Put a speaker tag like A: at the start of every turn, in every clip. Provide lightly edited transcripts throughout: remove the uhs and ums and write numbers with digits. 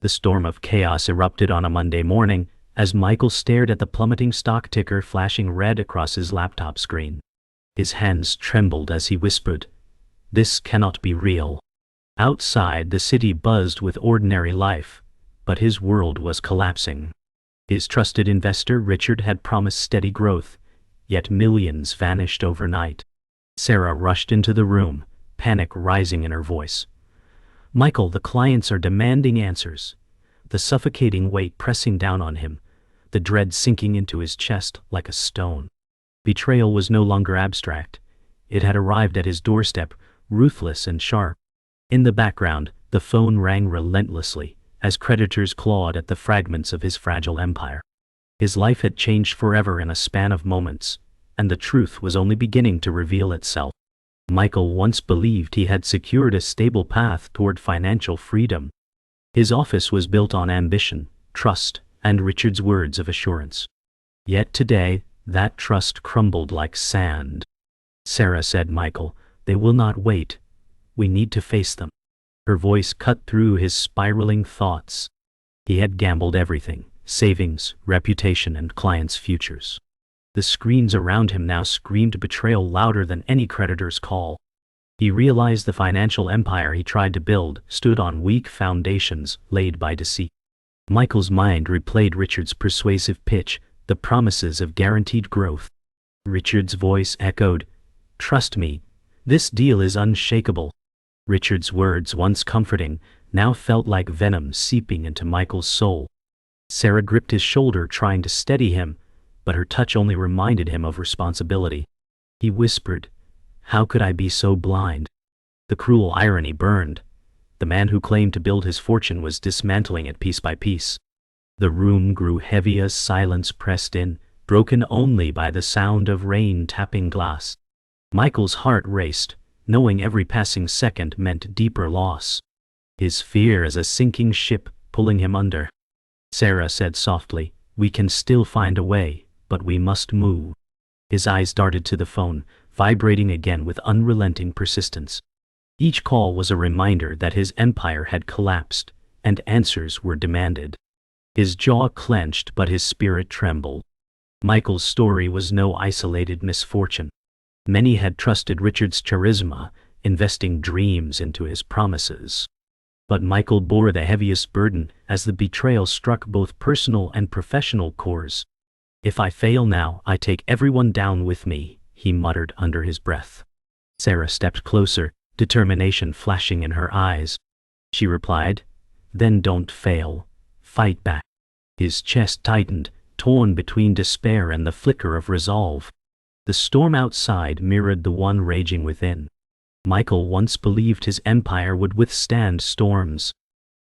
A: The storm of chaos erupted on a Monday morning as Michael stared at the plummeting stock ticker flashing red across his laptop screen. His hands trembled as he whispered, "This cannot be real." Outside, the city buzzed with ordinary life, but his world was collapsing. His trusted investor Richard had promised steady growth, yet millions vanished overnight. Sarah rushed into the room, panic rising in her voice. "Michael, the clients are demanding answers." The suffocating weight pressing down on him, the dread sinking into his chest like a stone. Betrayal was no longer abstract. It had arrived at his doorstep, ruthless and sharp. In the background, the phone rang relentlessly, as creditors clawed at the fragments of his fragile empire. His life had changed forever in a span of moments, and the truth was only beginning to reveal itself. Michael once believed he had secured a stable path toward financial freedom. His office was built on ambition, trust, and Richard's words of assurance. Yet today, that trust crumbled like sand. "Sarah," said Michael, "they will not wait. We need to face them." Her voice cut through his spiraling thoughts. He had gambled everything: savings, reputation, and clients' futures. The screens around him now screamed betrayal louder than any creditor's call. He realized the financial empire he tried to build stood on weak foundations laid by deceit. Michael's mind replayed Richard's persuasive pitch, the promises of guaranteed growth. Richard's voice echoed, "Trust me, this deal is unshakable." Richard's words, once comforting, now felt like venom seeping into Michael's soul. Sarah gripped his shoulder, trying to steady him, but her touch only reminded him of responsibility. He whispered, "How could I be so blind?" The cruel irony burned. The man who claimed to build his fortune was dismantling it piece by piece. The room grew heavy as silence pressed in, broken only by the sound of rain tapping glass. Michael's heart raced, knowing every passing second meant deeper loss. His fear as a sinking ship pulling him under. Sarah said softly, "We can still find a way, but we must move." His eyes darted to the phone, vibrating again with unrelenting persistence. Each call was a reminder that his empire had collapsed, and answers were demanded. His jaw clenched, but his spirit trembled. Michael's story was no isolated misfortune. Many had trusted Richard's charisma, investing dreams into his promises. But Michael bore the heaviest burden as the betrayal struck both personal and professional cores. "If I fail now, I take everyone down with me," he muttered under his breath. Sarah stepped closer, determination flashing in her eyes. She replied, "Then don't fail. Fight back." His chest tightened, torn between despair and the flicker of resolve. The storm outside mirrored the one raging within. Michael once believed his empire would withstand storms.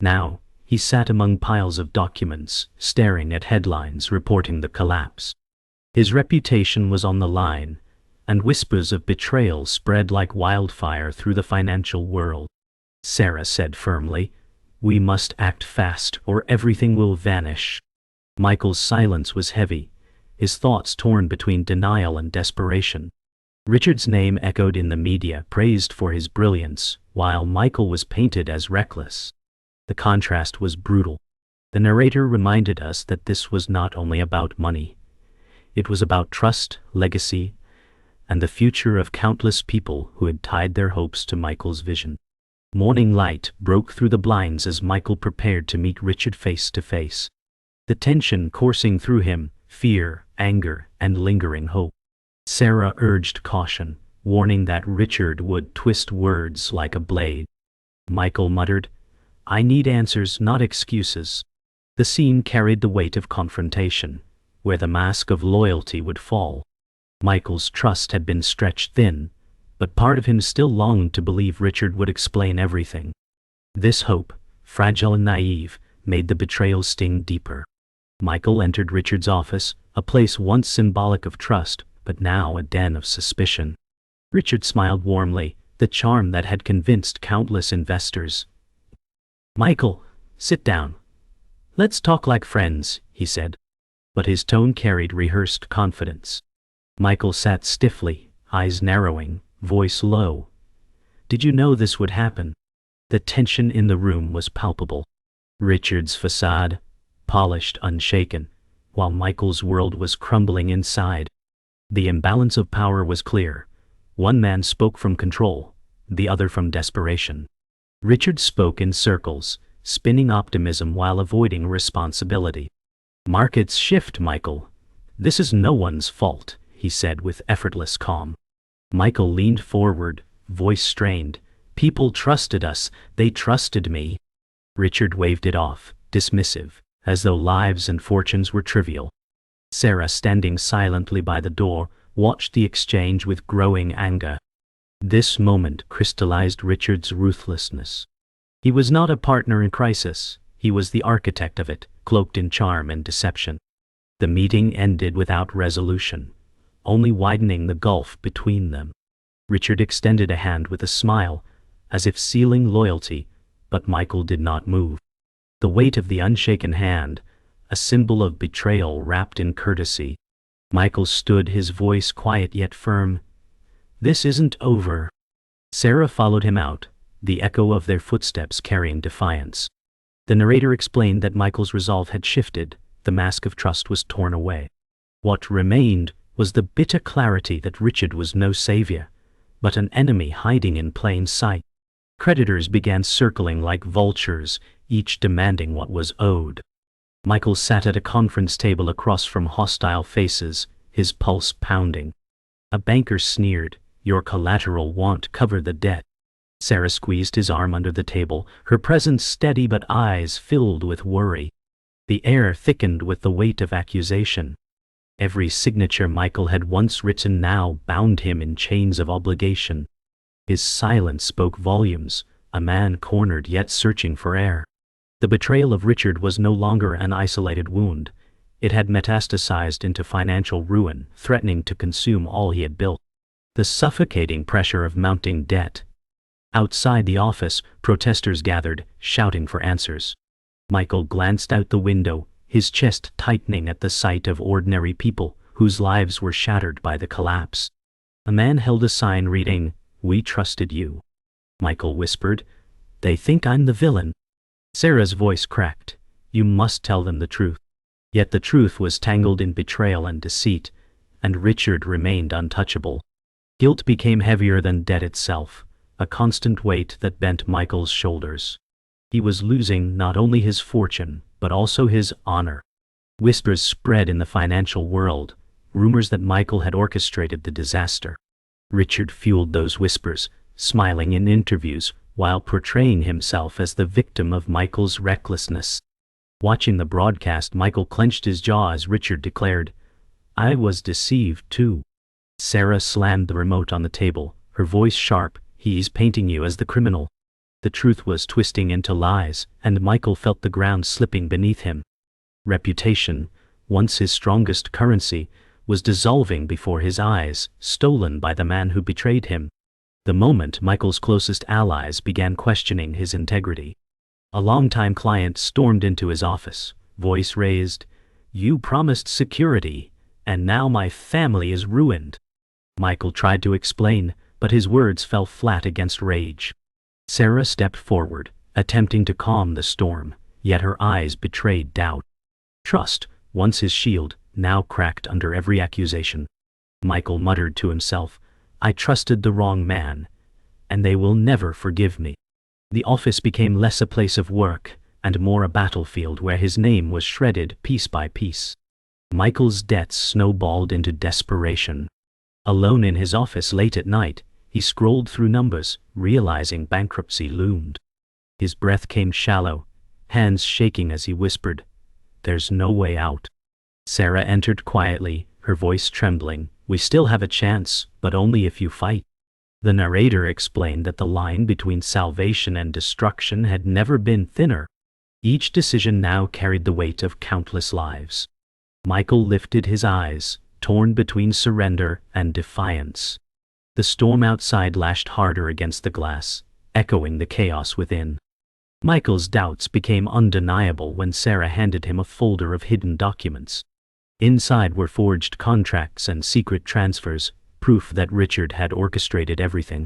A: Now, he sat among piles of documents, staring at headlines reporting the collapse. His reputation was on the line, and whispers of betrayal spread like wildfire through the financial world. Sarah said firmly, "We must act fast or everything will vanish." Michael's silence was heavy, his thoughts torn between denial and desperation. Richard's name echoed in the media, praised for his brilliance, while Michael was painted as reckless. The contrast was brutal. The narrator reminded us that this was not only about money. It was about trust, legacy, and the future of countless people who had tied their hopes to Michael's vision. Morning light broke through the blinds as Michael prepared to meet Richard face to face. The tension coursing through him, fear, anger, and lingering hope. Sarah urged caution, warning that Richard would twist words like a blade. Michael muttered, "I need answers, not excuses." The scene carried the weight of confrontation, where the mask of loyalty would fall. Michael's trust had been stretched thin, but part of him still longed to believe Richard would explain everything. This hope, fragile and naive, made the betrayal sting deeper. Michael entered Richard's office, a place once symbolic of trust, but now a den of suspicion. Richard smiled warmly, the charm that had convinced countless investors. "Michael, sit down. Let's talk like friends," he said. But his tone carried rehearsed confidence. Michael sat stiffly, eyes narrowing, voice low. "Did you know this would happen?" The tension in the room was palpable. Richard's facade, polished, unshaken, while Michael's world was crumbling inside. The imbalance of power was clear. One man spoke from control, the other from desperation. Richard spoke in circles, spinning optimism while avoiding responsibility. "Markets shift, Michael. This is no one's fault," he said with effortless calm. Michael leaned forward, voice strained. "People trusted us, they trusted me." Richard waved it off, dismissive, as though lives and fortunes were trivial. Sarah, standing silently by the door, watched the exchange with growing anger. This moment crystallized Richard's ruthlessness. He was not a partner in crisis, he was the architect of it, cloaked in charm and deception. The meeting ended without resolution, only widening the gulf between them. Richard extended a hand with a smile, as if sealing loyalty, but Michael did not move. The weight of the unshaken hand, a symbol of betrayal wrapped in courtesy. Michael stood, his voice quiet yet firm. "This isn't over." Sarah followed him out, the echo of their footsteps carrying defiance. The narrator explained that Michael's resolve had shifted, the mask of trust was torn away. What remained was the bitter clarity that Richard was no savior, but an enemy hiding in plain sight. Creditors began circling like vultures, each demanding what was owed. Michael sat at a conference table across from hostile faces, his pulse pounding. A banker sneered, "Your collateral won't cover the debt." Sarah squeezed his arm under the table, her presence steady but eyes filled with worry. The air thickened with the weight of accusation. Every signature Michael had once written now bound him in chains of obligation. His silence spoke volumes, a man cornered yet searching for air. The betrayal of Richard was no longer an isolated wound. It had metastasized into financial ruin, threatening to consume all he had built. The suffocating pressure of mounting debt. Outside the office, protesters gathered, shouting for answers. Michael glanced out the window, his chest tightening at the sight of ordinary people whose lives were shattered by the collapse. A man held a sign reading, "We trusted you." Michael whispered, "They think I'm the villain." Sarah's voice cracked, "You must tell them the truth." Yet the truth was tangled in betrayal and deceit, and Richard remained untouchable. Guilt became heavier than debt itself, a constant weight that bent Michael's shoulders. He was losing not only his fortune, but also his honor. Whispers spread in the financial world, rumors that Michael had orchestrated the disaster. Richard fueled those whispers, smiling in interviews, while portraying himself as the victim of Michael's recklessness. Watching the broadcast, Michael clenched his jaw as Richard declared, "I was deceived too." Sarah slammed the remote on the table, her voice sharp, "He's painting you as the criminal." The truth was twisting into lies, and Michael felt the ground slipping beneath him. Reputation, once his strongest currency, was dissolving before his eyes, stolen by the man who betrayed him. The moment Michael's closest allies began questioning his integrity. A longtime client stormed into his office, voice raised, "You promised security, and now my family is ruined." Michael tried to explain, but his words fell flat against rage. Sarah stepped forward, attempting to calm the storm, yet her eyes betrayed doubt. Trust, once his shield, now cracked under every accusation. Michael muttered to himself, "I trusted the wrong man, and they will never forgive me." The office became less a place of work, and more a battlefield where his name was shredded piece by piece. Michael's debts snowballed into desperation. Alone in his office late at night, he scrolled through numbers, realizing bankruptcy loomed. His breath came shallow, hands shaking as he whispered, "There's no way out." Sarah entered quietly, her voice trembling, "We still have a chance, but only if you fight." The narrator explained that the line between salvation and destruction had never been thinner. Each decision now carried the weight of countless lives. Michael lifted his eyes, torn between surrender and defiance. The storm outside lashed harder against the glass, echoing the chaos within. Michael's doubts became undeniable when Sarah handed him a folder of hidden documents. Inside were forged contracts and secret transfers, proof that Richard had orchestrated everything.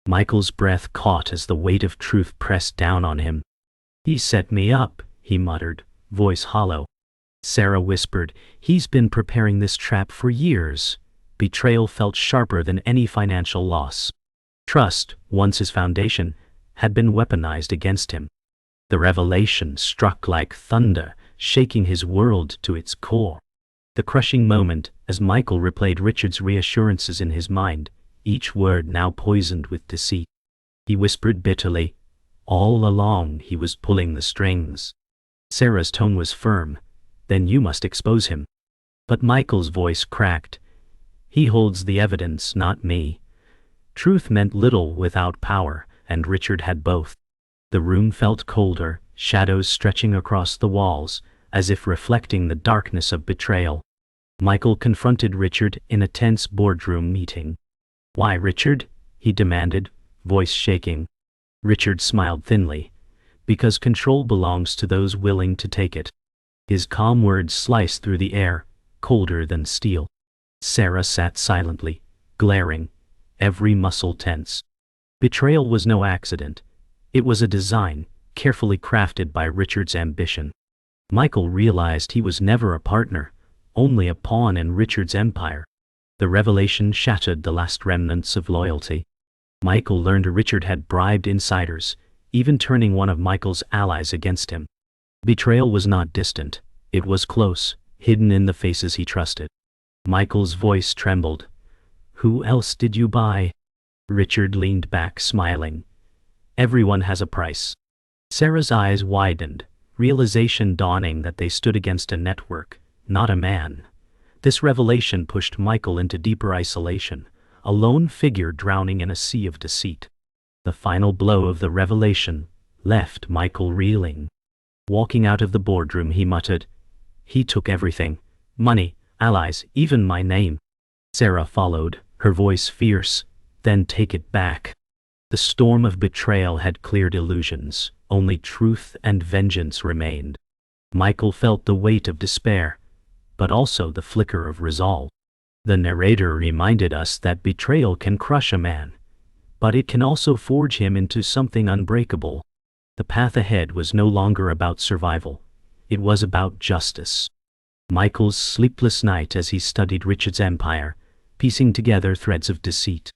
A: Michael's breath caught as the weight of truth pressed down on him. "He set me up," he muttered, voice hollow. Sarah whispered, "He's been preparing this trap for years." Betrayal felt sharper than any financial loss. Trust, once his foundation, had been weaponized against him. The revelation struck like thunder, shaking his world to its core. The crushing moment, as Michael replayed Richard's reassurances in his mind, each word now poisoned with deceit. He whispered bitterly, "All along he was pulling the strings." Sarah's tone was firm, "Then you must expose him." But Michael's voice cracked, "He holds the evidence, not me." Truth meant little without power, and Richard had both. The room felt colder, shadows stretching across the walls, as if reflecting the darkness of betrayal. Michael confronted Richard in a tense boardroom meeting. "Why, Richard?" he demanded, voice shaking. Richard smiled thinly. "Because control belongs to those willing to take it." His calm words sliced through the air, colder than steel. Sarah sat silently, glaring, every muscle tense. Betrayal was no accident. It was a design, carefully crafted by Richard's ambition. Michael realized he was never a partner, only a pawn in Richard's empire. The revelation shattered the last remnants of loyalty. Michael learned Richard had bribed insiders, even turning one of Michael's allies against him. Betrayal was not distant. It was close, hidden in the faces he trusted. Michael's voice trembled. "Who else did you buy?" Richard leaned back, smiling. "Everyone has a price." Sarah's eyes widened, realization dawning that they stood against a network, not a man. This revelation pushed Michael into deeper isolation, a lone figure drowning in a sea of deceit. The final blow of the revelation left Michael reeling. Walking out of the boardroom, he muttered, "He took everything. Money, allies, even my name." Sarah followed, her voice fierce, "Then take it back." The storm of betrayal had cleared illusions. Only truth and vengeance remained. Michael felt the weight of despair, but also the flicker of resolve. The narrator reminded us that betrayal can crush a man, but it can also forge him into something unbreakable. The path ahead was no longer about survival. It was about justice. Michael's sleepless night as he studied Richard's empire, piecing together threads of deceit.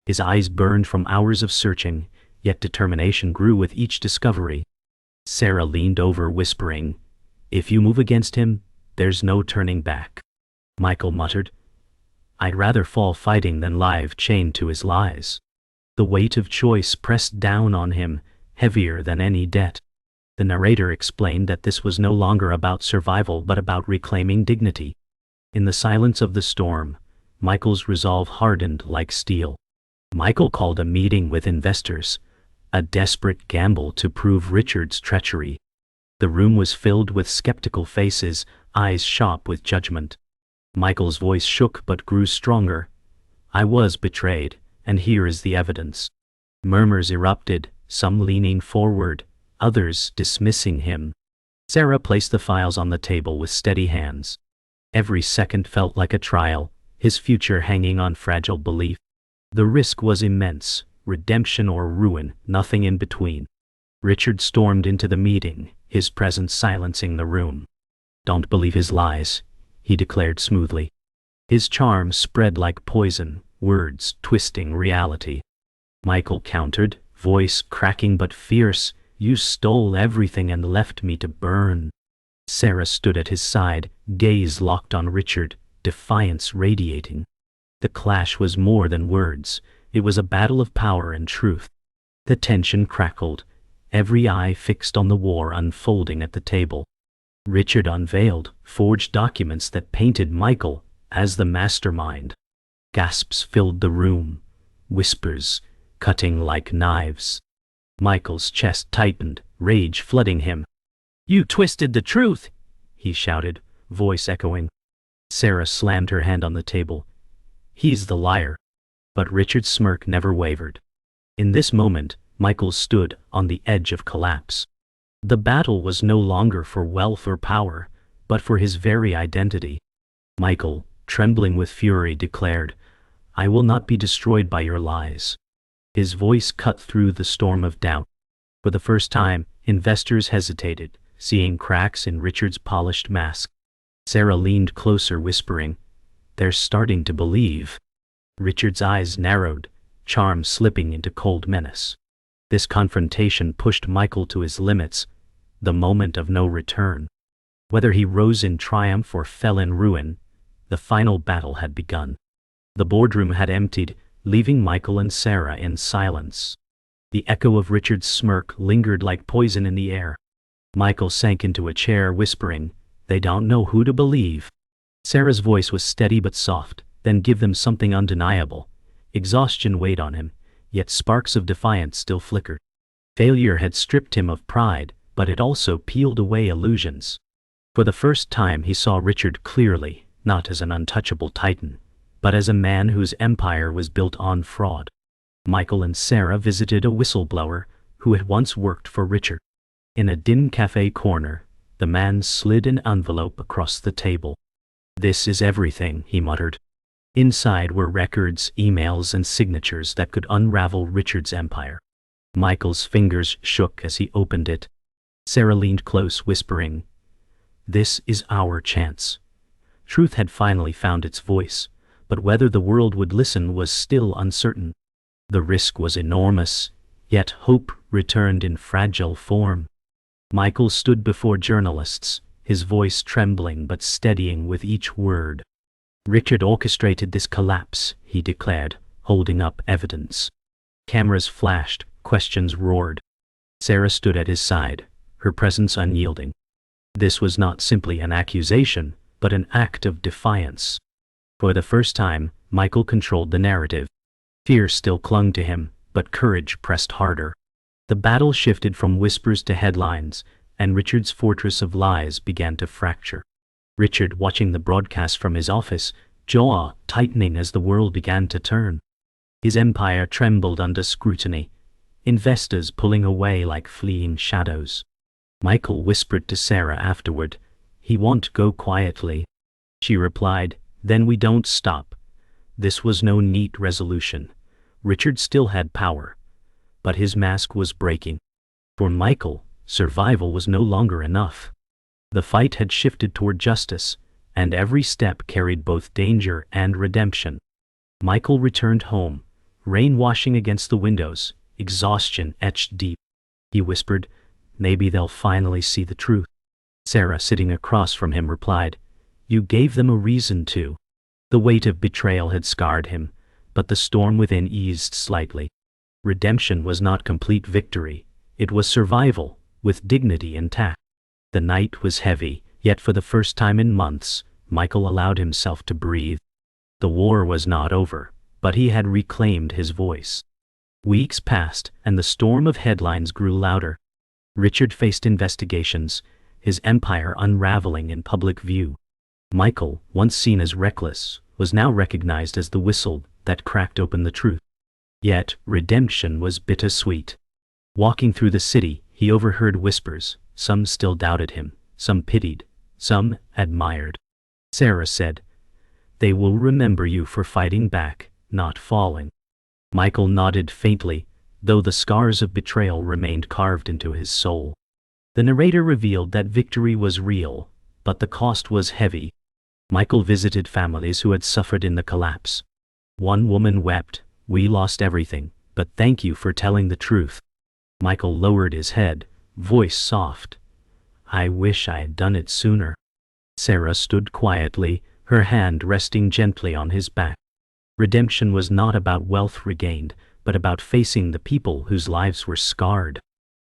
A: His eyes burned from hours of searching, yet determination grew with each discovery. Sarah leaned over, whispering, "If you move against him, there's no turning back." Michael muttered, "I'd rather fall fighting than live chained to his lies." The weight of choice pressed down on him, heavier than any debt. The narrator explained that this was no longer about survival but about reclaiming dignity. In the silence of the storm, Michael's resolve hardened like steel. Michael called a meeting with investors, a desperate gamble to prove Richard's treachery. The room was filled with skeptical faces, eyes sharp with judgment. Michael's voice shook but grew stronger. "I was betrayed, and here is the evidence." Murmurs erupted, some leaning forward, others dismissing him. Sarah placed the files on the table with steady hands. Every second felt like a trial, his future hanging on fragile belief. The risk was immense, redemption or ruin, nothing in between. Richard stormed into the meeting, his presence silencing the room. "Don't believe his lies," he declared smoothly. His charm spread like poison, words twisting reality. Michael countered, voice cracking but fierce, "You stole everything and left me to burn." Sarah stood at his side, gaze locked on Richard, defiance radiating. The clash was more than words. It was a battle of power and truth. The tension crackled, every eye fixed on the war unfolding at the table. Richard unveiled, forged documents that painted Michael as the mastermind. Gasps filled the room, whispers cutting like knives. Michael's chest tightened, rage flooding him. "You twisted the truth!" he shouted, voice echoing. Sarah slammed her hand on the table. "He's the liar." But Richard's smirk never wavered. In this moment, Michael stood on the edge of collapse. The battle was no longer for wealth or power, but for his very identity. Michael, trembling with fury, declared, "I will not be destroyed by your lies." His voice cut through the storm of doubt. For the first time, investors hesitated, seeing cracks in Richard's polished mask. Sarah leaned closer, whispering, "They're starting to believe." Richard's eyes narrowed, charm slipping into cold menace. This confrontation pushed Michael to his limits, the moment of no return. Whether he rose in triumph or fell in ruin, the final battle had begun. The boardroom had emptied, leaving Michael and Sarah in silence. The echo of Richard's smirk lingered like poison in the air. Michael sank into a chair, whispering, "They don't know who to believe." Sarah's voice was steady but soft. "Then give them something undeniable." Exhaustion weighed on him, yet sparks of defiance still flickered. Failure had stripped him of pride, but it also peeled away illusions. For the first time he saw Richard clearly, not as an untouchable titan, but as a man whose empire was built on fraud. Michael and Sarah visited a whistleblower who had once worked for Richard. In a dim cafe corner, the man slid an envelope across the table. "This is everything," he muttered. Inside were records, emails, and signatures that could unravel Richard's empire. Michael's fingers shook as he opened it. Sarah leaned close, whispering, "This is our chance." Truth had finally found its voice, but whether the world would listen was still uncertain. The risk was enormous, yet hope returned in fragile form. Michael stood before journalists, his voice trembling but steadying with each word. "Richard orchestrated this collapse," he declared, holding up evidence. Cameras flashed, questions roared. Sarah stood at his side, her presence unyielding. This was not simply an accusation, but an act of defiance. For the first time, Michael controlled the narrative. Fear still clung to him, but courage pressed harder. The battle shifted from whispers to headlines, and Richard's fortress of lies began to fracture. Richard, watching the broadcast from his office, jaw tightening as the world began to turn. His empire trembled under scrutiny, investors pulling away like fleeing shadows. Michael whispered to Sarah afterward, "He won't go quietly." She replied, "Then we don't stop." This was no neat resolution. Richard still had power, but his mask was breaking. For Michael, survival was no longer enough. The fight had shifted toward justice, and every step carried both danger and redemption. Michael returned home, rain washing against the windows, exhaustion etched deep. He whispered, "Maybe they'll finally see the truth." Sarah, sitting across from him, replied, "You gave them a reason to." The weight of betrayal had scarred him, but the storm within eased slightly. Redemption was not complete victory, it was survival, with dignity intact. The night was heavy, yet for the first time in months, Michael allowed himself to breathe. The war was not over, but he had reclaimed his voice. Weeks passed, and the storm of headlines grew louder. Richard faced investigations, his empire unraveling in public view. Michael, once seen as reckless, was now recognized as the whistle that cracked open the truth. Yet, redemption was bittersweet. Walking through the city, he overheard whispers. Some still doubted him, some pitied, some admired. Sarah said, "They will remember you for fighting back, not falling." Michael nodded faintly, though the scars of betrayal remained carved into his soul. The narrator revealed that victory was real, but the cost was heavy. Michael visited families who had suffered in the collapse. One woman wept, "We lost everything, but thank you for telling the truth." Michael lowered his head, voice soft. "I wish I had done it sooner." Sarah stood quietly, her hand resting gently on his back. Redemption was not about wealth regained, but about facing the people whose lives were scarred.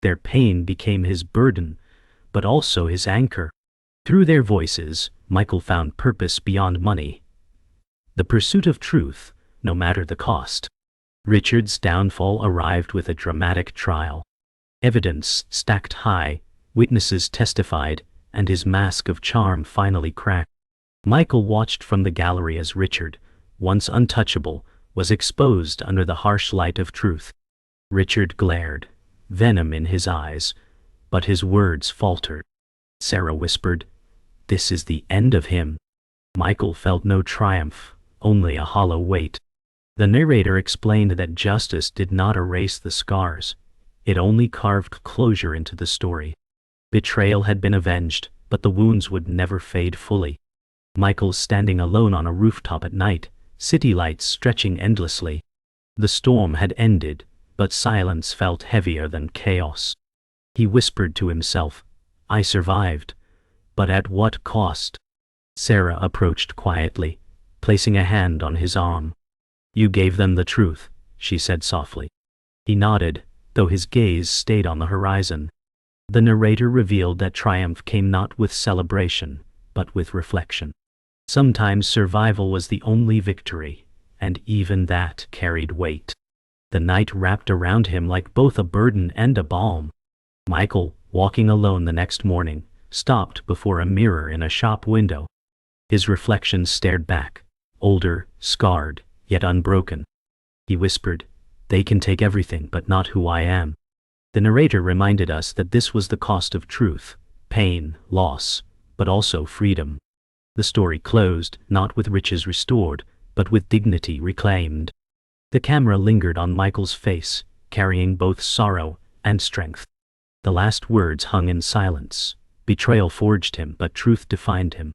A: Their pain became his burden, but also his anchor. Through their voices, Michael found purpose beyond money. The pursuit of truth, no matter the cost. Richard's downfall arrived with a dramatic trial. Evidence stacked high, witnesses testified, and his mask of charm finally cracked. Michael watched from the gallery as Richard, once untouchable, was exposed under the harsh light of truth. Richard glared, venom in his eyes, but his words faltered. Sarah whispered, "This is the end of him." Michael felt no triumph, only a hollow weight. The narrator explained that justice did not erase the scars. It only carved closure into the story. Betrayal had been avenged, but the wounds would never fade fully. Michael standing alone on a rooftop at night, city lights stretching endlessly. The storm had ended, but silence felt heavier than chaos. He whispered to himself, "I survived. But at what cost?" Sarah approached quietly, placing a hand on his arm. "You gave them the truth," she said softly. He nodded, though his gaze stayed on the horizon. The narrator revealed that triumph came not with celebration, but with reflection. Sometimes survival was the only victory, and even that carried weight. The night wrapped around him like both a burden and a balm. Michael, walking alone the next morning, stopped before a mirror in a shop window. His reflection stared back, older, scarred, yet unbroken. He whispered, "They can take everything but not who I am." The narrator reminded us that this was the cost of truth: pain, loss, but also freedom. The story closed, not with riches restored, but with dignity reclaimed. The camera lingered on Michael's face, carrying both sorrow and strength. The last words hung in silence. Betrayal forged him, but truth defined him.